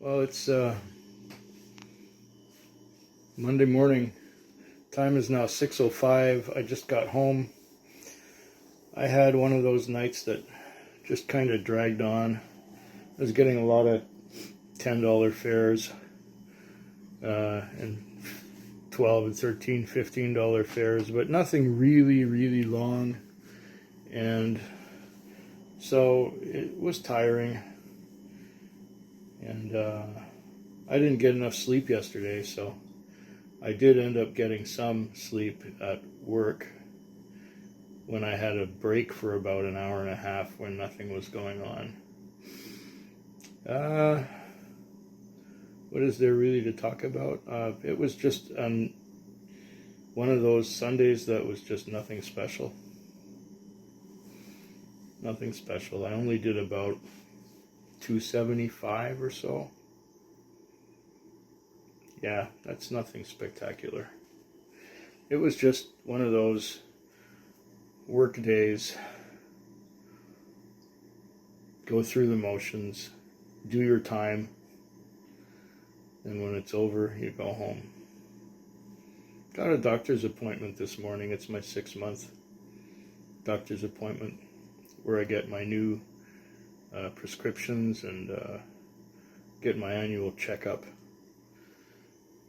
Well, it's Monday morning. Time is now 6:05. I just got home. I had one of those nights that just kind of dragged on. I was getting a lot of $10 fares and 12 and 13, $15 fares, but nothing really long. And so it was tiring. And I didn't get enough sleep yesterday, so I did end up getting some sleep at work when I had a break for about an hour and a half when nothing was going on. What is there really to talk about? It was just one of those Sundays that was just nothing special. Nothing special. I only did about 275 or so. Yeah, that's nothing spectacular. It was just one of those work days. Go through the motions, do your time, and when it's over, you go home. Got a doctor's appointment this morning. It's my 6-month doctor's appointment where I get my new prescriptions and get my annual checkup.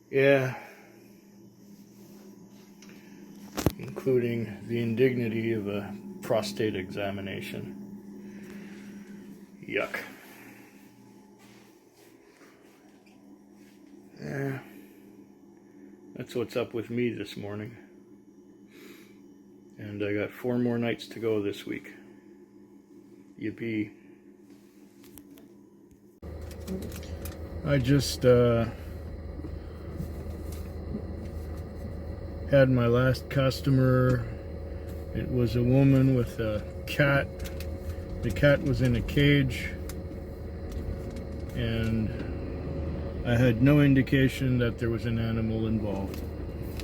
Yeah, including the indignity of a prostate examination. Yuck. Yeah, that's what's up with me this morning. And I got 4 more nights to go this week. Yippee. I just had my last customer. It was a woman with a cat. The cat was in a cage, and I had no indication that there was an animal involved.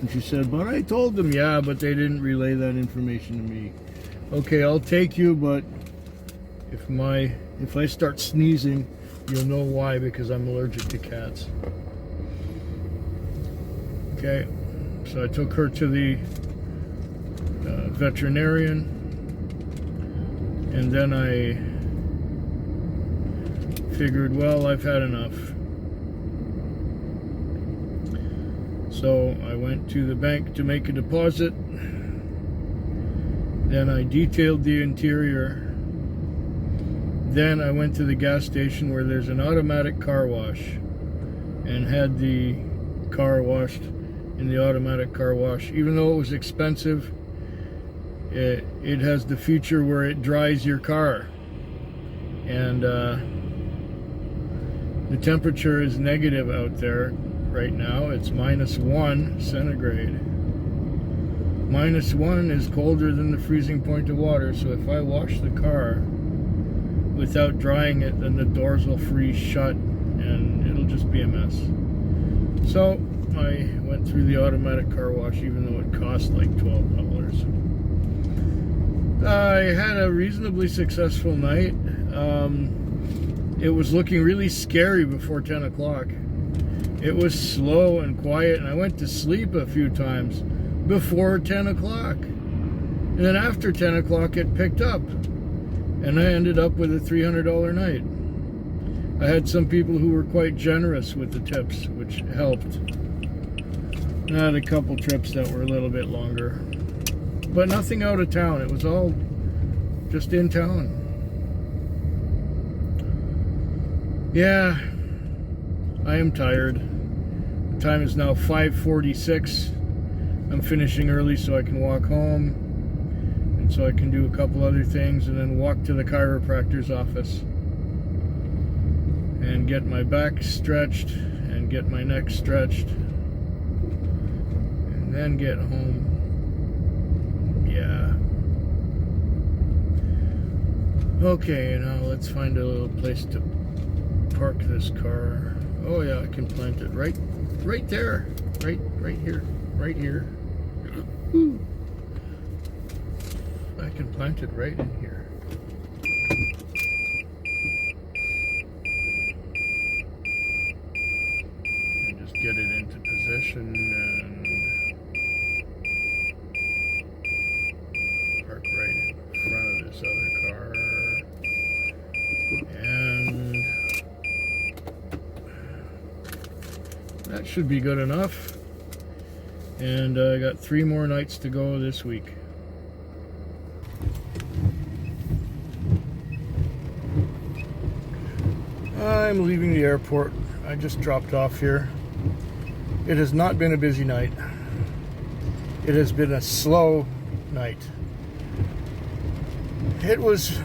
And she said, but I told them, yeah, but they didn't relay that information to me. Okay, I'll take you, but if I start sneezing, you'll know why, because I'm allergic to cats. Okay, so I took her to the veterinarian, and then I figured, well, I've had enough. So I went to the bank to make a deposit. Then I detailed the interior. Then I went to the gas station where there's an automatic car wash and had the car washed in the automatic car wash. Even though it was expensive, it has the feature where it dries your car. And the temperature is negative out there right now. It's -1 centigrade. -1 is colder than the freezing point of water, so if I wash the car without drying it, then the doors will freeze shut and it'll just be a mess. So I went through the automatic car wash, even though it cost like $12. I had a reasonably successful night. It was looking really scary before 10 o'clock. It was slow and quiet, and I went to sleep a few times before 10 o'clock. And then after 10 o'clock, it picked up. And I ended up with a $300 night. I had some people who were quite generous with the tips, which helped. I had a couple trips that were a little bit longer. But nothing out of town. It was all just in town. Yeah, I am tired. The time is now 5:46. I'm finishing early so I can walk home. And so I can do a couple other things and then walk to the chiropractor's office and get my back stretched and get my neck stretched and then get home. Yeah. Okay, now let's find a little place to park this car. Oh yeah, I can plant it right there. Right here. Right here. Ooh. I can plant it right in here. caution and park right in front of this other car. And that should be good enough. And I got 3 more nights to go this week. I'm leaving the airport. I just dropped off here. It has not been a busy night. It has been a slow night. It was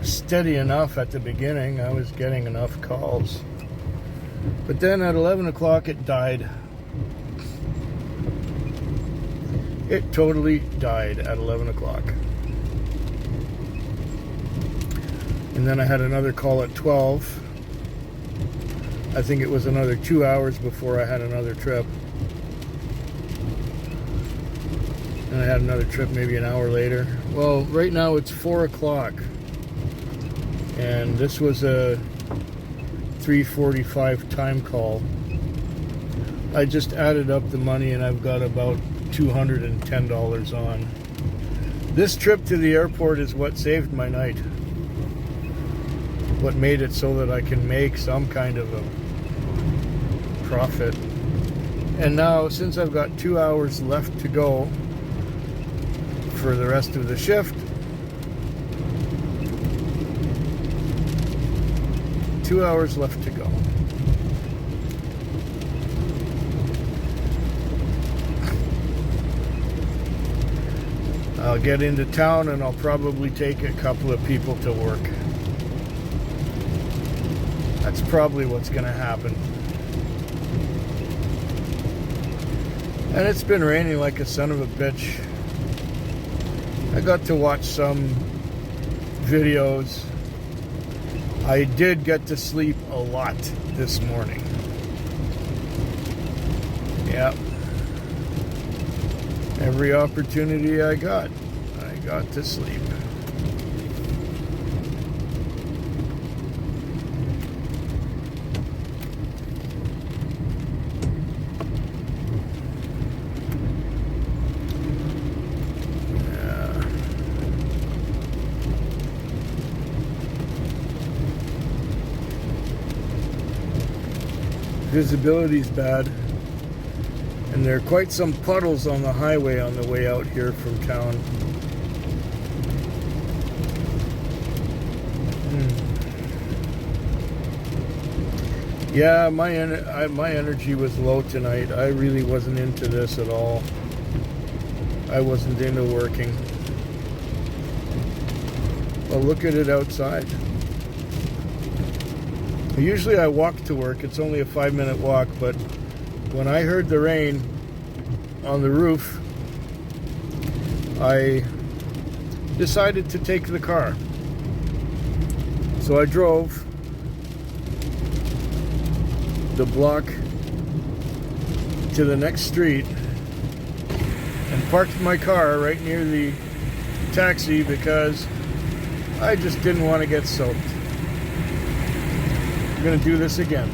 steady enough at the beginning. I was getting enough calls. But then at 11 o'clock it died. It totally died at 11 o'clock. And then I had another call at 12. I think it was another 2 hours before I had another trip. And I had another trip maybe an hour later. Well, right now it's 4 o'clock. And this was a 3:45 time call. I just added up the money and I've got about $210 on. This trip to the airport is what saved my night. What made it so that I can make some kind of a profit. And now, since I've got 2 hours left to go for the rest of the shift, 2 hours left to go. I'll get into town and I'll probably take a couple of people to work. That's probably what's going to happen. And it's been raining like a son of a bitch. I got to watch some videos. I did get to sleep a lot this morning. Yep. Every opportunity I got to sleep. Visibility's bad, and there are quite some puddles on the highway on the way out here from town. Yeah, my energy was low tonight. I really wasn't into this at all. I wasn't into working. Well, look at it outside. Usually I walk to work. It's only a 5-minute walk, but when I heard the rain on the roof, I decided to take the car. So I drove the block to the next street and parked my car right near the taxi because I just didn't want to get soaked. I'm going to do this again.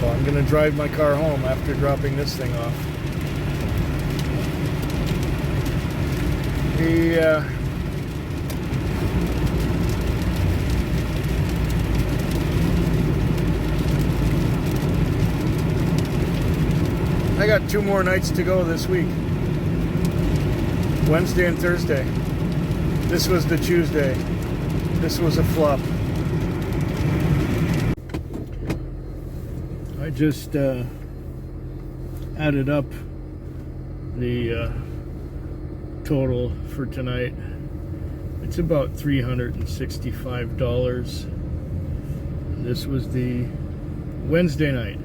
Well, I'm going to drive my car home after dropping this thing off. I got 2 more nights to go this week. Wednesday and Thursday. This was the Tuesday. This was a flop. I just added up the total for tonight. It's about $365. This was the Wednesday night.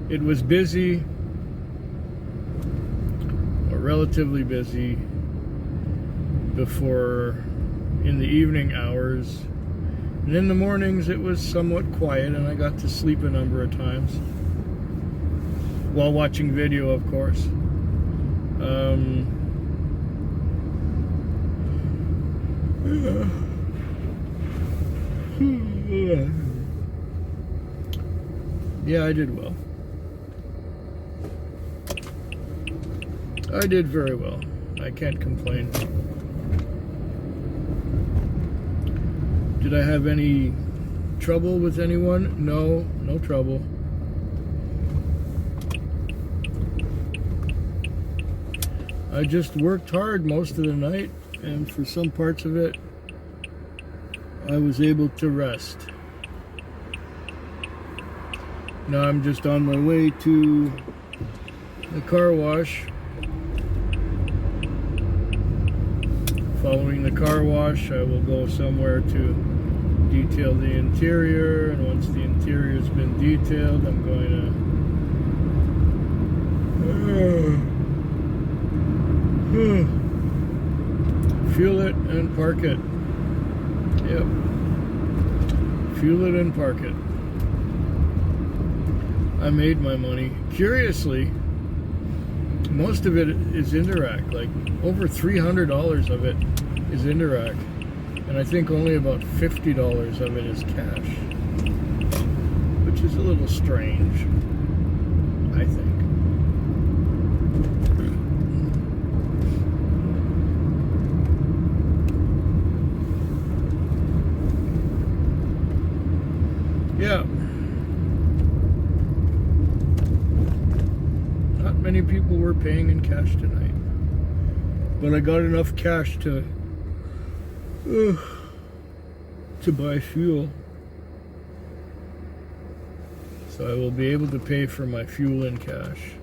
It was busy, or relatively busy, before in the evening hours. And in the mornings it was somewhat quiet, and I got to sleep a number of times while watching video, of course. Yeah, I did well. I did very well. I can't complain. Did I have any trouble with anyone? No, no trouble. I just worked hard most of the night, and for some parts of it, I was able to rest. Now I'm just on my way to the car wash. Following the car wash, I will go somewhere to detail the interior, and once the interior's been detailed, I'm going to fuel it and park it. Yep. Fuel it and park it. I made my money. Curiously, most of it is indirect. Like over $300 of it is indirect, and I think only about $50 of it is cash, which is a little strange, I think. Yeah. Not many people were paying in cash tonight, but I got enough cash to buy fuel, so I will be able to pay for my fuel in cash.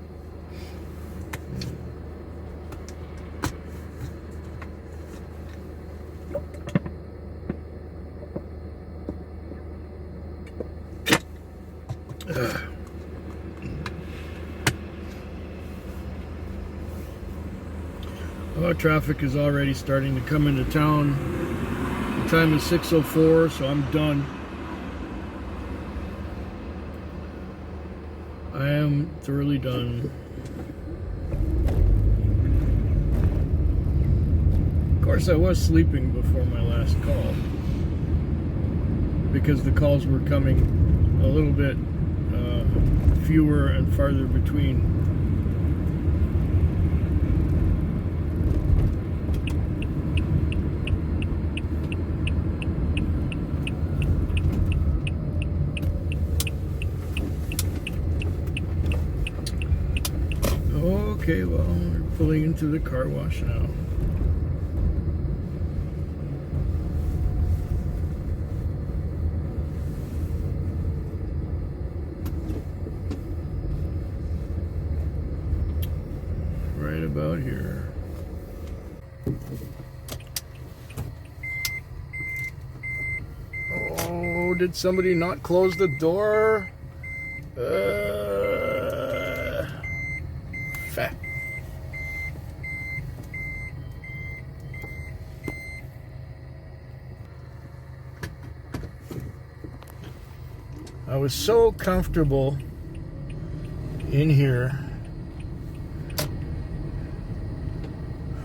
Oh, traffic is already starting to come into town. The time is 6:04, so I'm done. I am thoroughly done. Of course, I was sleeping before my last call, because the calls were coming a little bit fewer and farther between. Okay, well, we're pulling into the car wash now. Right about here. Oh, did somebody not close the door? Fat. I was so comfortable in here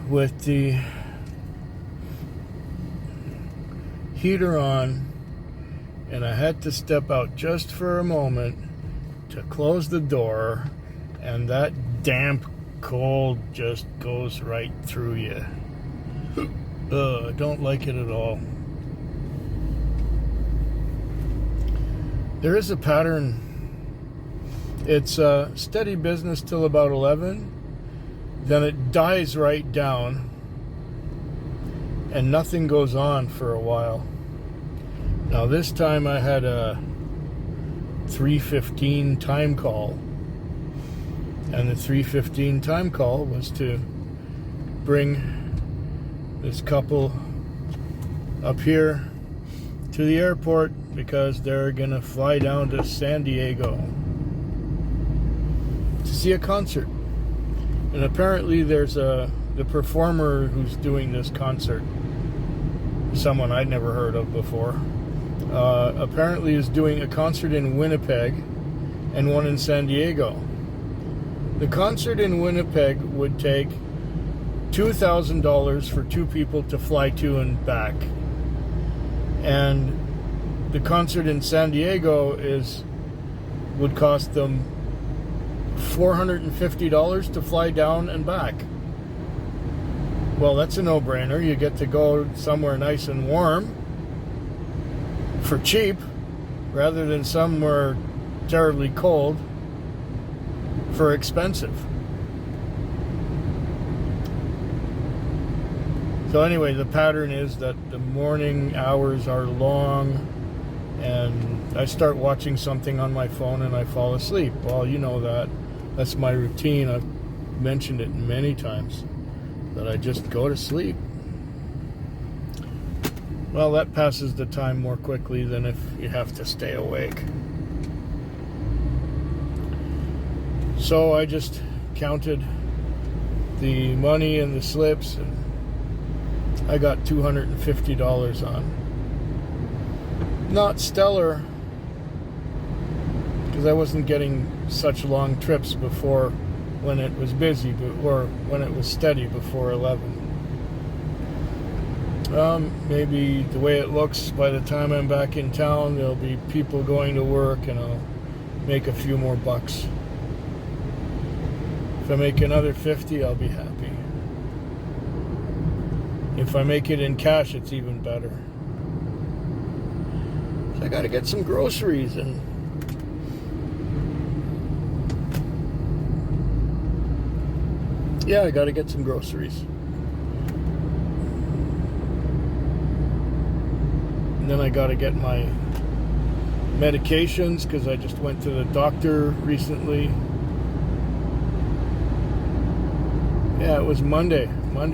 with the heater on, and I had to step out just for a moment to close the door, and that damp cold just goes right through you. I don't like it at all. There is a pattern. It's steady business till about 11, then it dies right down, and nothing goes on for a while. Now this time I had a 3:15 time call, and the 3:15 time call was to bring this couple up here to the airport because they're gonna fly down to San Diego to see a concert. And apparently there's the performer who's doing this concert, someone I'd never heard of before, apparently is doing a concert in Winnipeg and one in San Diego. The concert in Winnipeg would take $2,000 for two people to fly to and back. And the concert in San Diego is would cost them $450 to fly down and back. Well, that's a no-brainer. You get to go somewhere nice and warm for cheap, rather than somewhere terribly cold for expensive. So anyway, the pattern is that the morning hours are long, and I start watching something on my phone and I fall asleep. Well, you know that. That's my routine. I've mentioned it many times, that I just go to sleep. Well, that passes the time more quickly than if you have to stay awake. So I just counted the money and the slips, and I got $250 on. Not stellar, because I wasn't getting such long trips before, when it was busy, or when it was steady before 11. Maybe the way it looks, by the time I'm back in town, there'll be people going to work, and I'll make a few more bucks. If I make another 50, I'll be happy. If I make it in cash, it's even better. So I gotta get some groceries, and yeah, I gotta get some groceries. And then I gotta get my medications, because I just went to the doctor recently. Yeah, it was Monday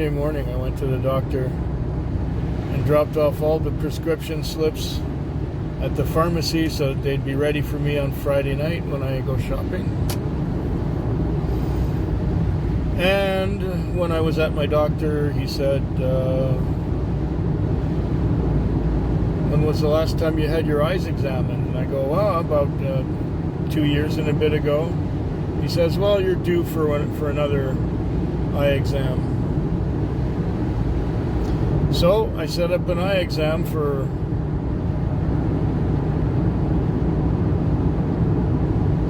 morning. I went to the doctor and dropped off all the prescription slips at the pharmacy so that they'd be ready for me on Friday night when I go shopping. And when I was at my doctor, he said, when was the last time you had your eyes examined? And I go, well, about 2 years and a bit ago. He says, well, you're due for another eye exam. So I set up an eye exam for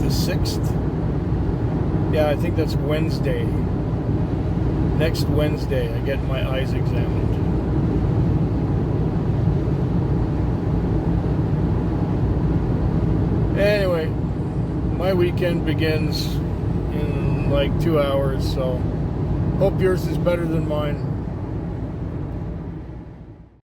the 6th. Yeah, I think that's Wednesday. Next Wednesday, I get my eyes examined. Anyway, my weekend begins in like 2 hours, so hope yours is better than mine.